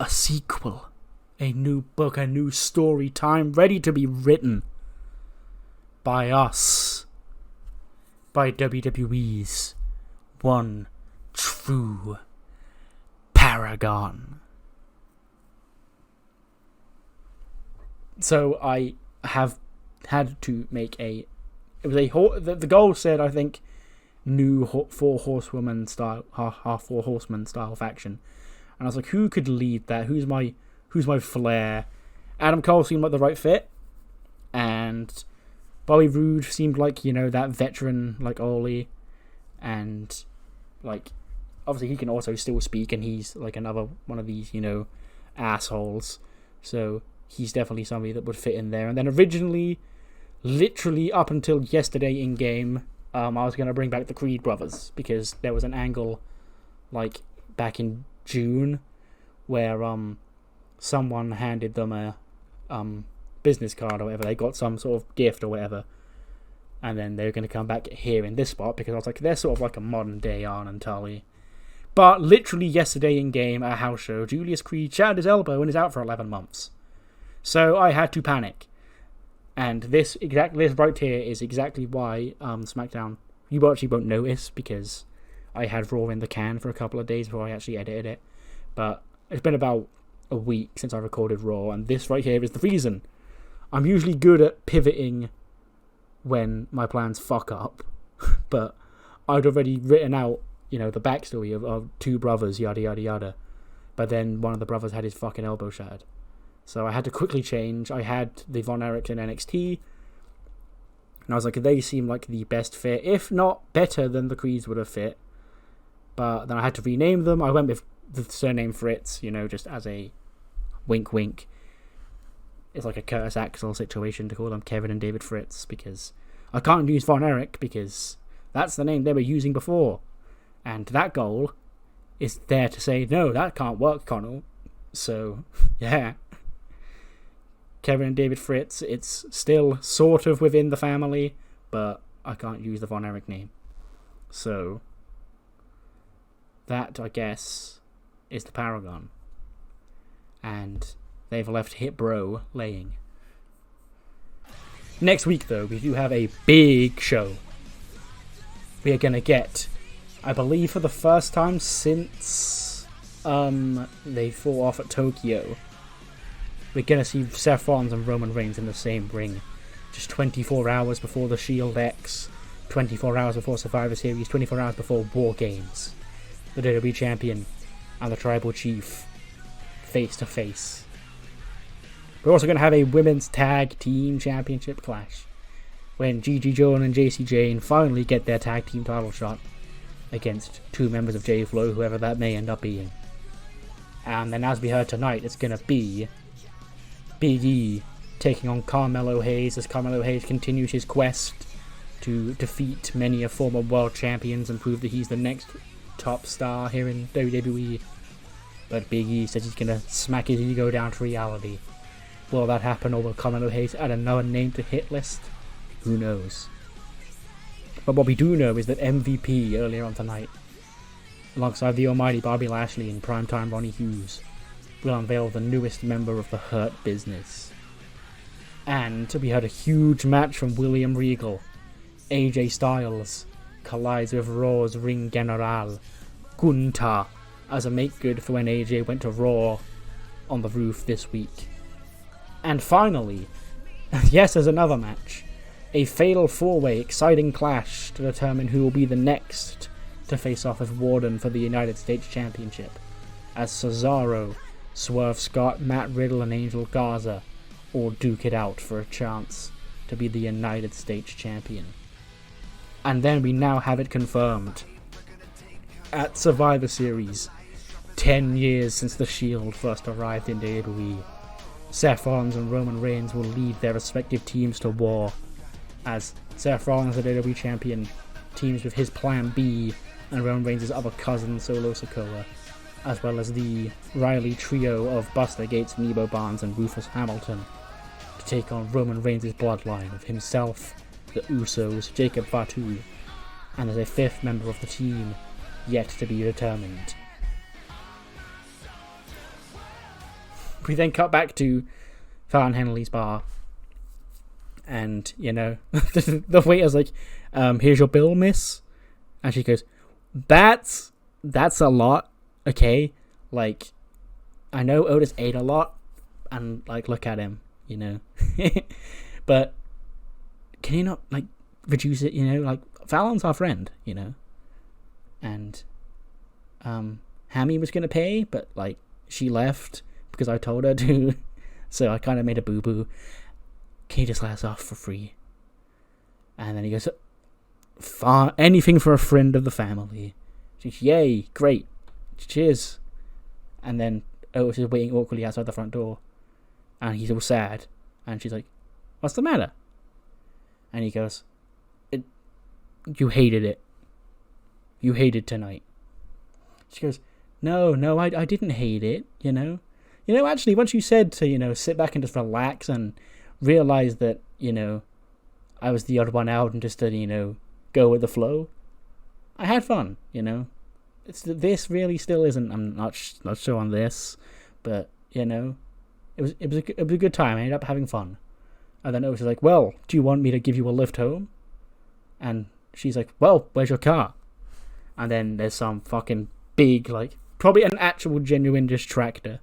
[SPEAKER 1] a sequel, a new book, a new story time ready to be written by us, by WWE's one true paragon. So I have had to make the goal said, I think, new four horseman style faction, and I was like, who could lead that? Who's my flair? Adam Cole seemed like the right fit, and Bobby Roode seemed like, that veteran like Ollie, and like obviously he can also still speak, and he's like another one of these assholes, so he's definitely somebody that would fit in there. And then originally, literally up until yesterday in game, I was going to bring back the Creed brothers, because there was an angle like back in June where someone handed them a business card or whatever. They got some sort of gift or whatever, and then they're going to come back here in this spot, because I was like, they're sort of like a modern day Arn and Tully. But literally yesterday in game at a house show, Julius Creed shattered his elbow and is out for 11 months. So I had to panic. And this right here is exactly why SmackDown, you actually won't notice, because I had Raw in the can for a couple of days before I actually edited it. But it's been about a week since I recorded Raw, and this right here is the reason. I'm usually good at pivoting when my plans fuck up, but I'd already written out, the backstory of two brothers, yada yada yada. But then one of the brothers had his fucking elbow shattered. So I had to quickly change. I had the Von Erichs in NXT, and I was like, they seem like the best fit, if not better than the Creeds would have fit. But then I had to rename them. I went with the surname Fritz, just as a wink wink. It's like a Curtis Axel situation to call them Kevin and David Fritz, because I can't use Von Erich because that's the name they were using before. And that goal is there to say, no, that can't work, Connell. So, yeah. Kevin and David Fritz, it's still sort of within the family, but I can't use the Von Erich name. So, that, I guess, is the Paragon. And they've left Hit Bro laying. Next week, though, we do have a big show. We are going to get, I believe for the first time since they fall off at Tokyo, we're going to see Seth Rollins and Roman Reigns in the same ring. Just 24 hours before the Shield X, 24 hours before Survivor Series, 24 hours before War Games. The WWE Champion and the Tribal Chief face to face. We're also going to have a Women's Tag Team Championship clash when Gigi Joan and JC Jane finally get their tag team title shot against two members of J-Flow, whoever that may end up being. And then, as we heard tonight, it's going to be Big E taking on Carmelo Hayes as Carmelo Hayes continues his quest to defeat many of former world champions and prove that he's the next top star here in WWE. But Big E says he's going to smack his ego down to reality. Will that happen, or will Carmelo Hayes add another name to hit list? Who knows? But what we do know is that MVP earlier on tonight, alongside the almighty Bobby Lashley and primetime Ronnie Hughes, will unveil the newest member of the Hurt Business. And we had a huge match from William Regal. AJ Styles collides with Raw's Ring General, Gunther, as a make-good for when AJ went to Raw on the roof this week. And finally, yes, there's another match. A fatal four-way exciting clash to determine who will be the next to face off with Warden for the United States Championship, as Cesaro, Swerve Scott, Matt Riddle and Angel Garza all duke it out for a chance to be the United States Champion. And then we now have it confirmed. At Survivor Series, 10 years since the Shield first arrived in WWE, Seth Rollins and Roman Reigns will lead their respective teams to war, as Seth Rollins, the WWE Champion, teams with his Plan B and Roman Reigns' other cousin, Solo Sikoa, as well as the Riley trio of Buster Gates, Nebo Barnes and Rufus Hamilton, to take on Roman Reigns' bloodline of himself, the Usos, Jacob Fatu, and as a fifth member of the team, yet to be determined. We then cut back to Fallon Henley's bar, and, the waiter's like, here's your bill, miss. And she goes, that's a lot, okay? Like, I know Otis ate a lot, and, look at him, But, can you not, reduce it, Fallon's our friend, And, Hammy was gonna pay, but, she left because I told her to, so I kind of made a boo-boo. Can you just let us off for free? And then he goes, anything for a friend of the family. She's, yay, great, cheers. And then Otis is waiting awkwardly outside the front door, and he's all sad, and she's like, what's the matter? And he goes, you hated it. You hated tonight. She goes, no, I didn't hate it, actually, once you said to, sit back and just relax and realize that, I was the odd one out and just to, go with the flow, I had fun, this really still isn't, I'm not sure on this, but, it was a good time. I ended up having fun. And then Otis was like, well, do you want me to give you a lift home? And she's like, well, where's your car? And then there's some fucking big, like, probably an actual genuine distractor.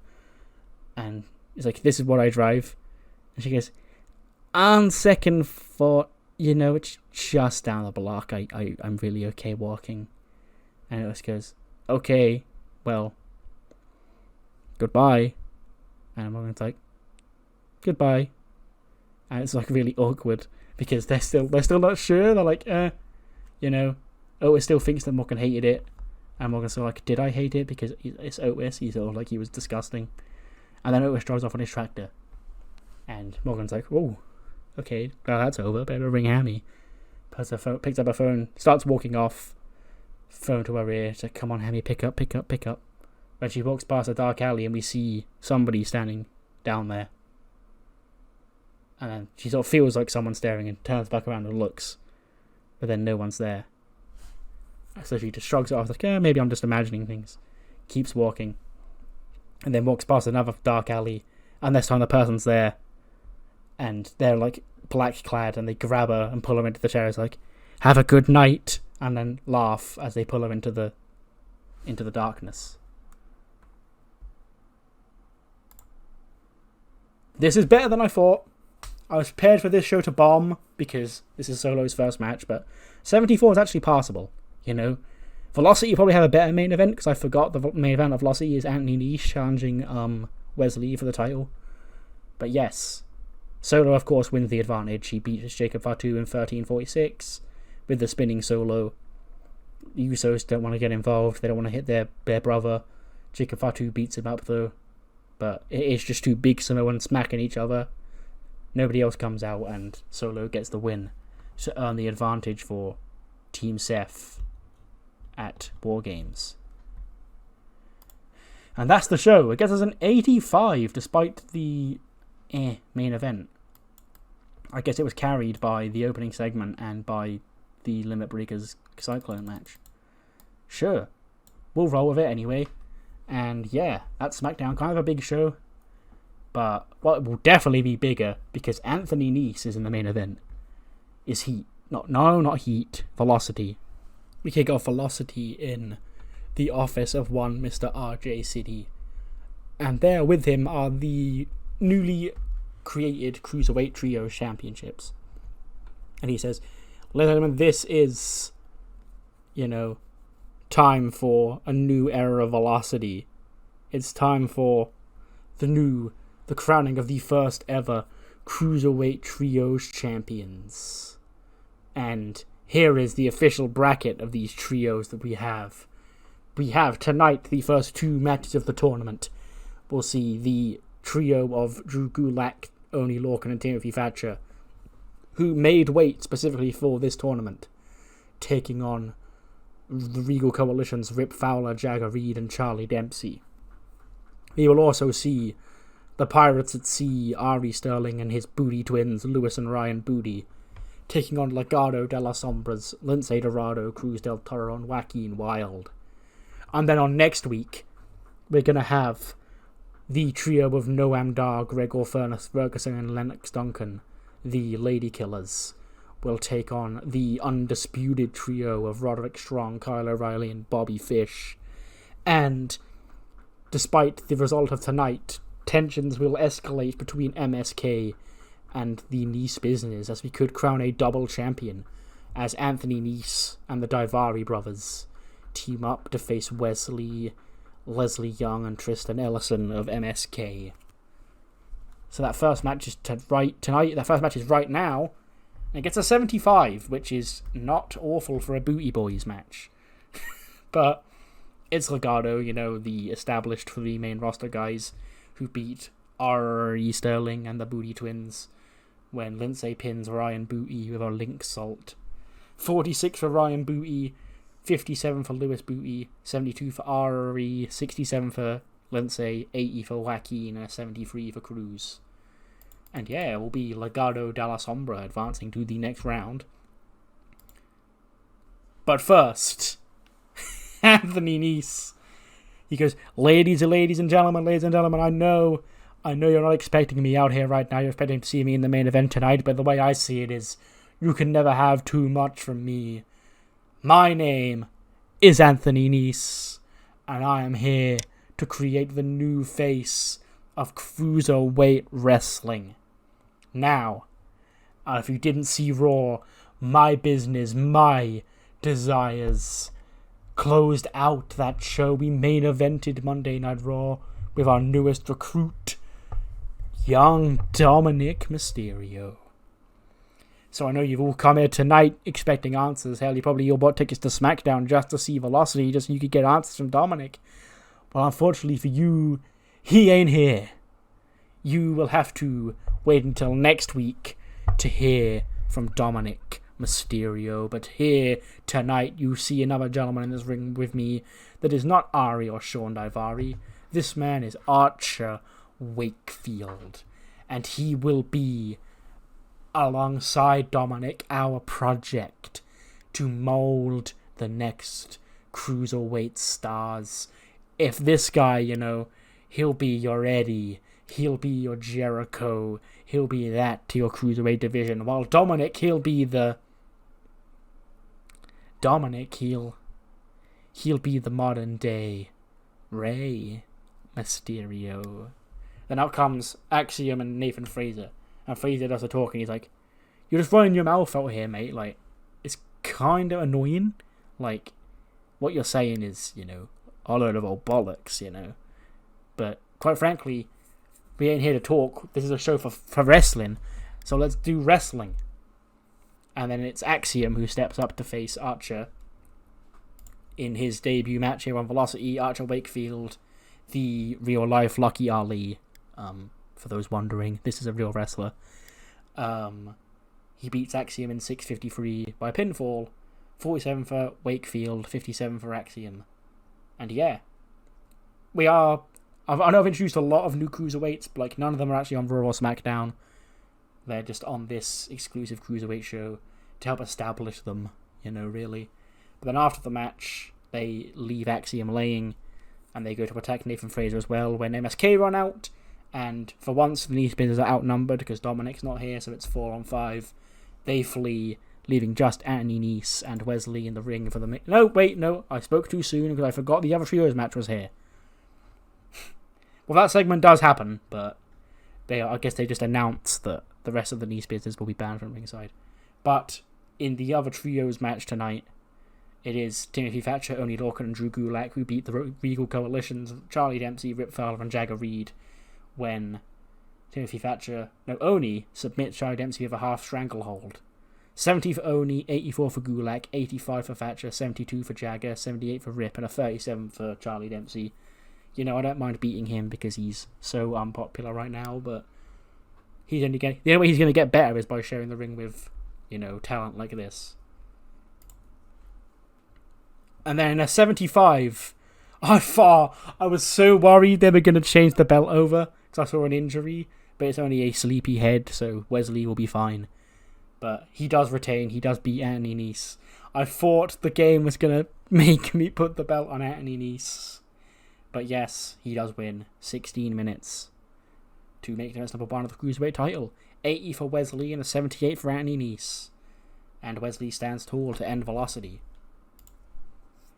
[SPEAKER 1] And it's like, this is what I drive. And she goes, on second thought, you know, it's just down the block. I'm really okay walking. And Ellis goes, okay, well, goodbye. And Morgan's like, goodbye. And it's like really awkward because they're still not sure. They're like, you know, Otis still thinks that Morgan hated it. And Morgan's sort of like, did I hate it? Because it's Otis. He's sort of like, he was disgusting. And then Otis drives off on his tractor. And Morgan's like, oh, okay, well, that's over. Better ring Hammy. Picks up her phone, starts walking off. Phone to her ear. It's like, come on, Hammy, pick up. When she walks past a dark alley and we see somebody standing down there. And then she sort of feels like someone's staring and turns back around and looks. But then no one's there. So she just shrugs it off, like, maybe I'm just imagining things. Keeps walking. And then walks past another dark alley. And this time the person's there. And they're like black clad and they grab her and pull her into the chair. It's like, have a good night. And then laugh as they pull her into the darkness. This is better than I thought. I was prepared for this show to bomb because this is Solo's first match, but 74 is actually passable, you know. Velocity probably have a better main event because I forgot the main event of Velocity is Anthony Nice challenging Wes Lee for the title. But yes, Solo of course wins the advantage. He beats Jacob Fatu in 13:46 with the spinning Solo. The Usos don't want to get involved. They don't want to hit their brother. Jacob Fatu beats him up though. But it is just two big Samoans smacking each other. Nobody else comes out and Solo gets the win to earn the advantage for Team Seth at War Games. And that's the show. It gets us an 85 despite the main event. I guess it was carried by the opening segment and by the Limit Breakers Cyclone match. Sure. We'll roll with it anyway. And yeah, that's SmackDown. Kind of a big show. But what will definitely be bigger, because Anthony Nice is in the main event, is Heat. Not Heat. Velocity. We kick off Velocity in the office of one Mr. RJ City. And there with him are the newly created Cruiserweight Trio Championships. And he says, ladies and gentlemen, this is, you know, time for a new era of Velocity. It's time for the crowning of the first ever Cruiserweight Trios champions. And here is the official bracket of these trios that we have. We have tonight the first two matches of the tournament. We'll see the trio of Drew Gulak, Oni Lorcan, and Timothy Thatcher, who made weight specifically for this tournament, taking on the Regal Coalition's Rip Fowler, Jagger Reed, and Charlie Dempsey. We will also see the Pirates at Sea, Ari Sterling and his Booty twins, Lewis and Ryan Booty, taking on Legado de las Sombras, Lince Dorado, Cruz del Toro, and Joaquin Wilde. And then on next week, we're going to have the trio of Noam Dar, Gregor Ferguson, and Lennox Duncan, the Lady Killers, will take on the undisputed trio of Roderick Strong, Kyle O'Reilly, and Bobby Fish. And despite the result of tonight, tensions will escalate between MSK and the Nice business, as we could crown a double champion, as Anthony Nice and the Daivari brothers team up to face Wes Lee, Leslie Young, and Tristan Ellison of MSK. So that first match is tonight. That first match is right now. It gets a 75, which is not awful for a Booty Boys match. But it's Legado, you know, the established three main roster guys who beat Ari Sterling and the Booty Twins when Lindsay pins Ryan Booty with a link salt. 46 for Ryan Booty, 57 for Lewis Booty, 72 for Ari, 67 for Lindsay, 80 for Joaquin, and 73 for Cruz. And yeah, it will be Legado de la Sombra advancing to the next round. But first, Anthony Nice. He goes, ladies and gentlemen, I know you're not expecting me out here right now. You're expecting to see me in the main event tonight, but the way I see it is, you can never have too much from me. My name is Anthony Nese, and I am here to create the new face of cruiserweight wrestling. Now, if you didn't see Raw, my business, my desires, closed out that show. We main evented Monday Night Raw with our newest recruit, young Dominic Mysterio. So I know you've all come here tonight expecting answers. Hell, you probably all bought tickets to SmackDown just to see Velocity, just so you could get answers from Dominic. Well, unfortunately for you, he ain't here. You will have to wait until next week to hear from Dominic Mysterio. But here tonight, you see another gentleman in this ring with me that is not Ari or Sean Daivari. This man is Archer Wakefield, and he will be alongside Dominic, our project to mold the next cruiserweight stars. If this guy, he'll be your Eddie, he'll be your Jericho, he'll be that to your cruiserweight division, while Dominic, he'll be the modern day Rey Mysterio. Then out comes Axiom and Nathan Fraser. And Fraser does the talking. He's like, "You're just running your mouth out here, mate. Like, it's kind of annoying. Like, what you're saying is, a load of old bollocks, But, quite frankly, we ain't here to talk. This is a show for wrestling. So let's do wrestling." And then it's Axiom who steps up to face Archer in his debut match here on Velocity. Archer Wakefield, the real-life Lucky Ali. For those wondering, this is a real wrestler. He beats Axiom in 6:53 by pinfall. 47 for Wakefield, 57 for Axiom. And yeah, I know I've introduced a lot of new cruiserweights, but like none of them are actually on Raw or SmackDown. They're just on this exclusive cruiserweight show to help establish them, really. But then after the match, they leave Axiom laying, and they go to attack Nathan Fraser as well when MSK run out. And for once, the Nese Business are outnumbered because Dominic's not here, so it's 4-on-5. They flee, leaving just Anthony Nese and Wes Lee in the ring for the... No, I spoke too soon because I forgot the other trios match was here. Well, that segment does happen, but I guess they just announced that the rest of the Nese Business will be banned from ringside. But in the other trios match tonight, it is Timothy Thatcher, Oni Lorcan, and Drew Gulak who beat the Regal Coalitions of Charlie Dempsey, Rip Fowler, and Jagger Reed when Oni submits Charlie Dempsey with a half stranglehold. 70 for Oni, 84 for Gulak, 85 for Thatcher, 72 for Jagger, 78 for Rip, and a 37 for Charlie Dempsey. I don't mind beating him because he's so unpopular right now, but the only way he's going to get better is by sharing the ring with, talent like this. And then in a 75, I was so worried they were going to change the belt over because I saw an injury, but it's only a sleepy head, so Wes Lee will be fine. But he does retain, he does beat Anthony Nese. I thought the game was going to make me put the belt on Anthony Nese. But yes, he does win 16 minutes to make him number one of the Cruiserweight title. 80 for Wes Lee and a 78 for Anthony Nese. And Wes Lee stands tall to end Velocity.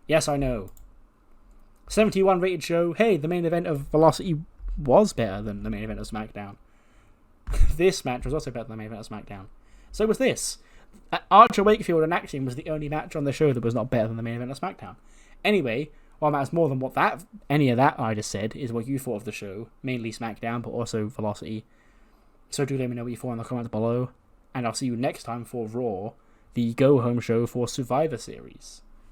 [SPEAKER 1] Yes, I know. 71 rated show. Hey, the main event of Velocity was better than the main event of SmackDown. This match was also better than the main event of SmackDown. So was this. Archer Wakefield and Axiom was the only match on the show that was not better than the main event of SmackDown. Anyway, what matters more than any of that I just said is what you thought of the show. Mainly SmackDown, but also Velocity. So do let me know what you thought in the comments below. And I'll see you next time for Raw, the go-home show for Survivor Series.